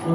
Di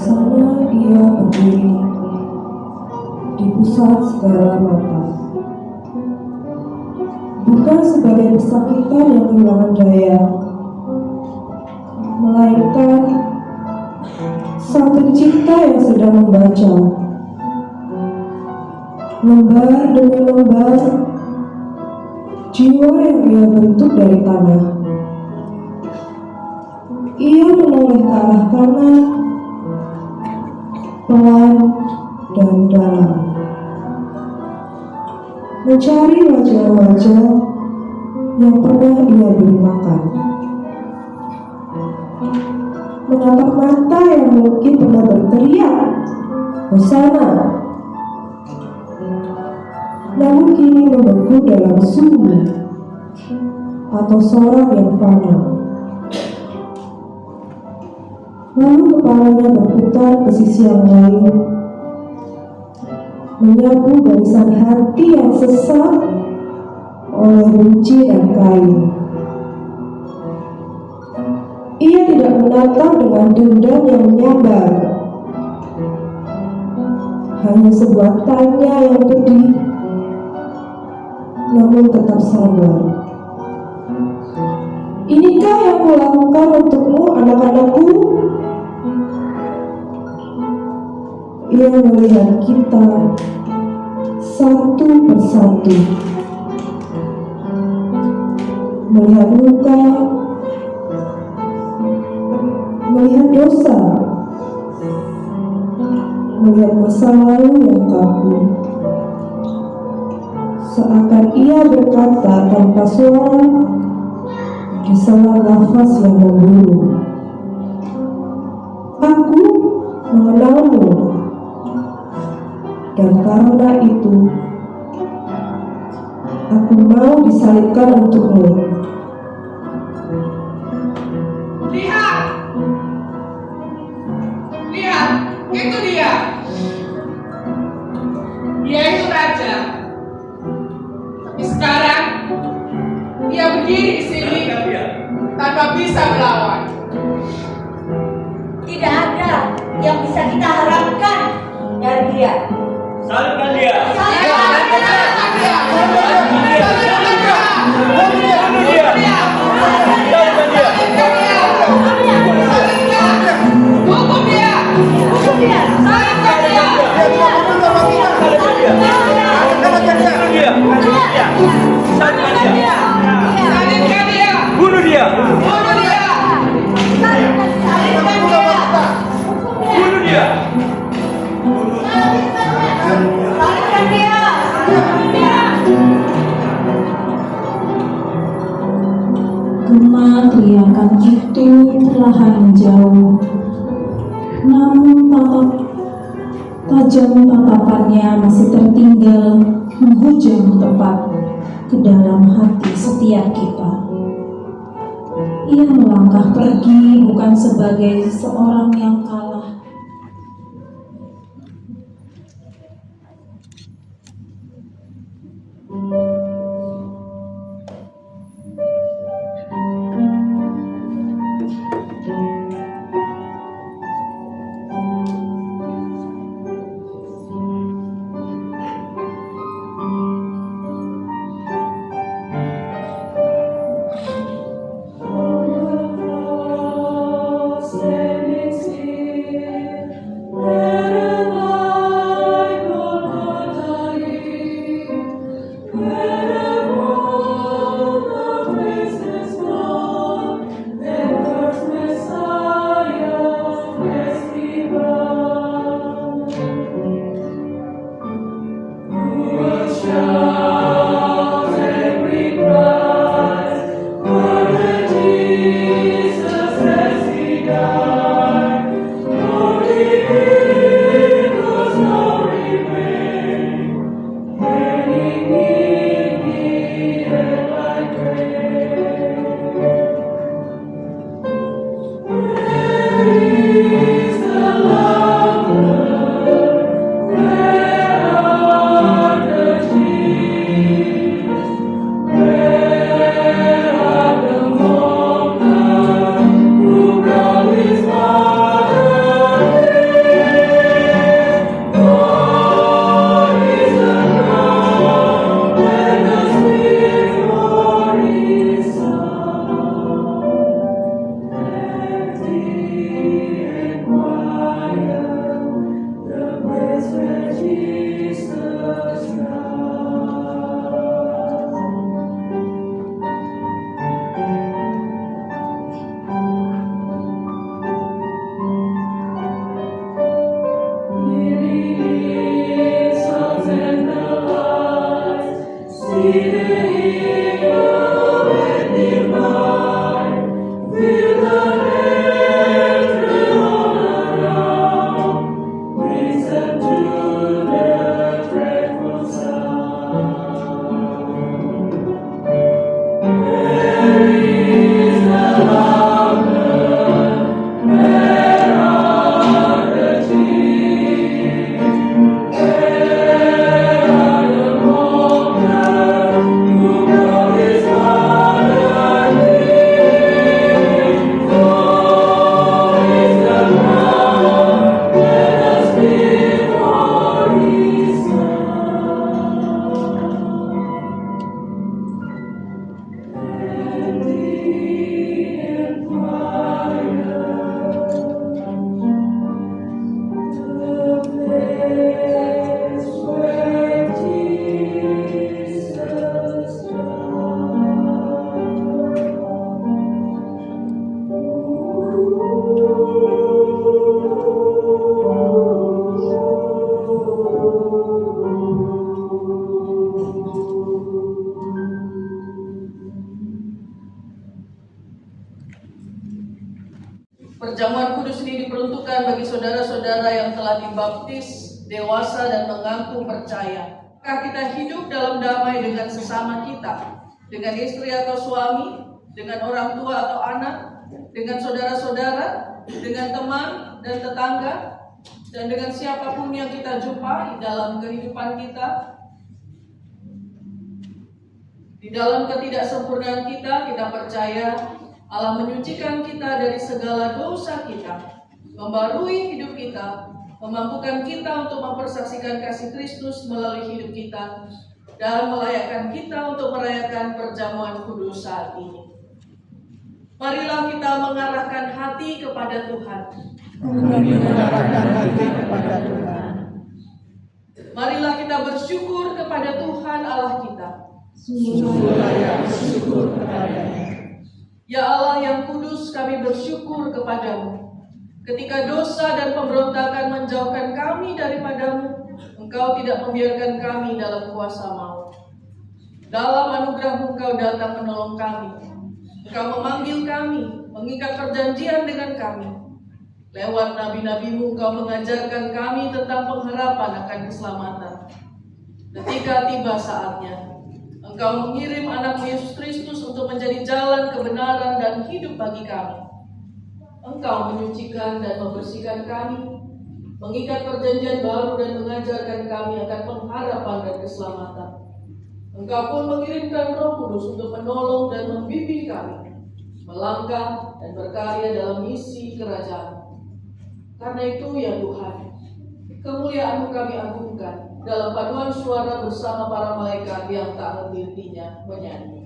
sana ia berdiri di pusat segala mata, bukan sebagai pesakitan yang kehilangan daya, melainkan sang pencipta yang sedang membaca lembar demi lembar jiwa yang ia bentuk dari tanah. Ia menoleh ke arah kanan, pelan dan dalam, mencari wajah-wajah yang pernah ia beri makan, menatap mata yang mungkin pernah berteriak Hosana, namun kini membeku dalam sunyi atau sorak yang fana. Lalu kepalanya berputar ke sisi yang lain, menyapu barisan hati yang sesak oleh benci dan kain. Ia tidak menatap dengan dendam yang menyambar, hanya sebuah tanya yang pedih, namun tetap sabar. Inikah yang kulakukan untukmu, anak-anakku? Ia melihat kita satu persatu, melihat luka, melihat dosa, melihat masa lalu yang kaku. Seakan ia berkata tanpa suara di sela nafas yang memburu, "Aku mengenalmu. Dan karena itu, aku mau disalibkan untukmu." Lihat, lihat, itu dia. Dia itu raja. Tapi sekarang dia berdiri di sini tanpa bisa melawan. Tidak ada yang bisa kita harapkan dari dia. Salibkan dia. Salibkan dia. Bunuh dia. Salibkan dia. Hukum dia. Hukum dia. Salibkan dia. Bunuh dia. Salibkan dia. Salibkan dia. Bunuh dia. Bunuh dia. Salibkan dia. Bunuh dia. Salibkan dia. Gema teriakan itu perlahan menjauh, namun tajam tatapannya masih tertinggal menghujam tepat ke dalam hati setiap kita. Ia melangkah pergi bukan sebagai seorang yang kalah, standing still. Perjamuan kudus ini diperuntukkan bagi saudara-saudara yang telah dibaptis, dewasa dan mengaku percaya. Maka kita hidup dalam damai dengan sesama kita, dengan istri atau suami, dengan orang tua atau anak, dengan saudara-saudara, dengan teman dan tetangga, dan dengan siapapun yang kita jumpai dalam kehidupan kita. Di dalam ketidaksempurnaan kita percaya Allah menyucikan kita dari segala dosa kita, membarui hidup kita, memampukan kita untuk mempersaksikan kasih Kristus melalui hidup kita, dan melayakkan kita untuk merayakan perjamuan kudus saat ini. Marilah kita mengarahkan hati kepada Tuhan. Marilah kita bersyukur kepada Tuhan Allah kita. Sungguh layak syukur kepada-Nya. Ya Allah yang kudus, kami bersyukur kepadamu. Ketika dosa dan pemberontakan menjauhkan kami daripadamu, Engkau tidak membiarkan kami dalam kuasa maut. Dalam anugerah-Mu Engkau datang menolong kami. Engkau memanggil kami, mengikat perjanjian dengan kami. Lewat nabi-nabi-Mu Engkau mengajarkan kami tentang pengharapan akan keselamatan. Ketika tiba saatnya, Engkau mengirim anak Yesus Kristus untuk menjadi jalan kebenaran dan hidup bagi kami. Engkau menyucikan dan membersihkan kami, mengikat perjanjian baru dan mengajarkan kami akan pengharapan dan keselamatan. Engkau pun mengirimkan Roh Kudus untuk menolong dan membimbing kami, melangkah dan berkarya dalam misi kerajaan. Karena itu ya Tuhan, kemuliaan-Mu kami agungkan dalam paduan suara bersama para malaikat yang tak henti-hentinya menyanyi.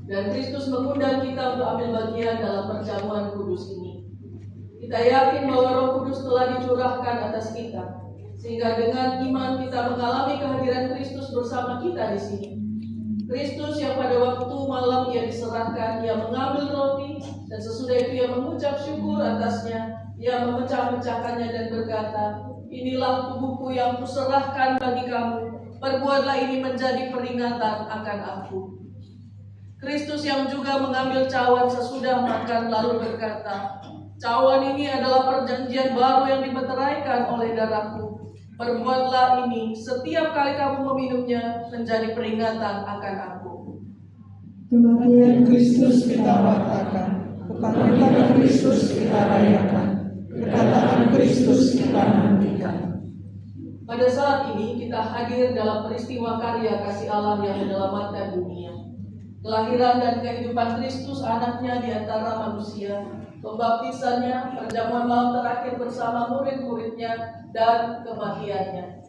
Dan Kristus mengundang kita untuk ambil bagian dalam perjamuan kudus ini. Kita yakin bahwa Roh Kudus telah dicurahkan atas kita, sehingga dengan iman kita mengalami kehadiran Kristus bersama kita di sini. Kristus yang pada waktu malam Ia diserahkan, Ia mengambil roti, dan sesudah itu Ia mengucap syukur atasnya. Ia memecah-mecahkannya dan berkata, "Inilah tubuhku yang kuserahkan bagi kamu. Perbuatlah ini menjadi peringatan akan aku." Kristus yang juga mengambil cawan sesudah makan lalu berkata, "Cawan ini adalah perjanjian baru yang dimeteraikan oleh darahku. Perbuatlah ini setiap kali kamu meminumnya menjadi peringatan akan aku." Kematian Kristus kita wartakan, kebangkitan Kristus kita rayakan, kedatangan Kristus kita nantikan. Pada saat ini kita hadir dalam peristiwa karya kasih Allah yang menyelamatkan dunia. kelahiran dan kehidupan Kristus anaknya di antara manusia, pembaptisannya, perjamuan malam terakhir bersama murid-muridnya, dan kematiannya.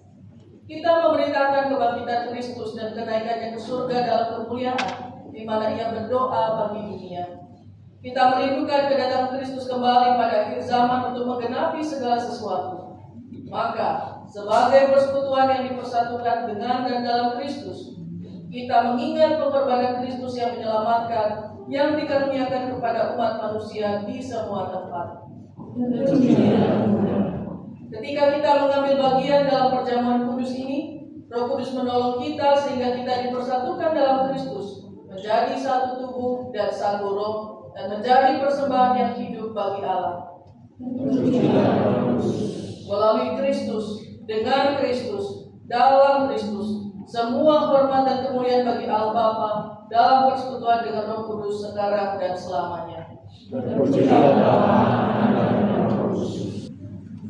Kita memberitakan kebangkitan Kristus dan kenaikannya ke surga dalam kemuliaan, di mana ia berdoa bagi dunia. Kita merindukan kedatangan Kristus kembali pada akhir zaman untuk menggenapi segala sesuatu. Maka, sebagai persekutuan yang dipersatukan dengan dan dalam Kristus, kita mengingat pengorbanan Kristus yang menyelamatkan, yang dikaruniakan kepada umat manusia di semua tempat. Ketika kita mengambil bagian dalam perjamuan kudus ini, Roh Kudus menolong kita sehingga kita dipersatukan dalam Kristus, menjadi satu tubuh dan satu roh, dan menjadi persembahan yang hidup bagi Allah. Melalui Kristus, dengan Kristus, dalam Kristus, semua hormat dan kemuliaan bagi Allah Bapa dalam persekutuan dengan Roh Kudus sekarang dan selamanya.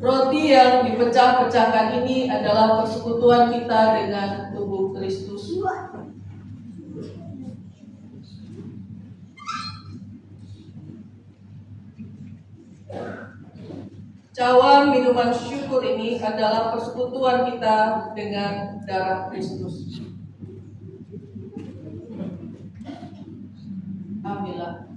Roti yang dipecah-pecahkan ini adalah persekutuan kita dengan tubuh Kristus. Cawan minuman syukur ini adalah persekutuan kita dengan darah Kristus. Ambillah.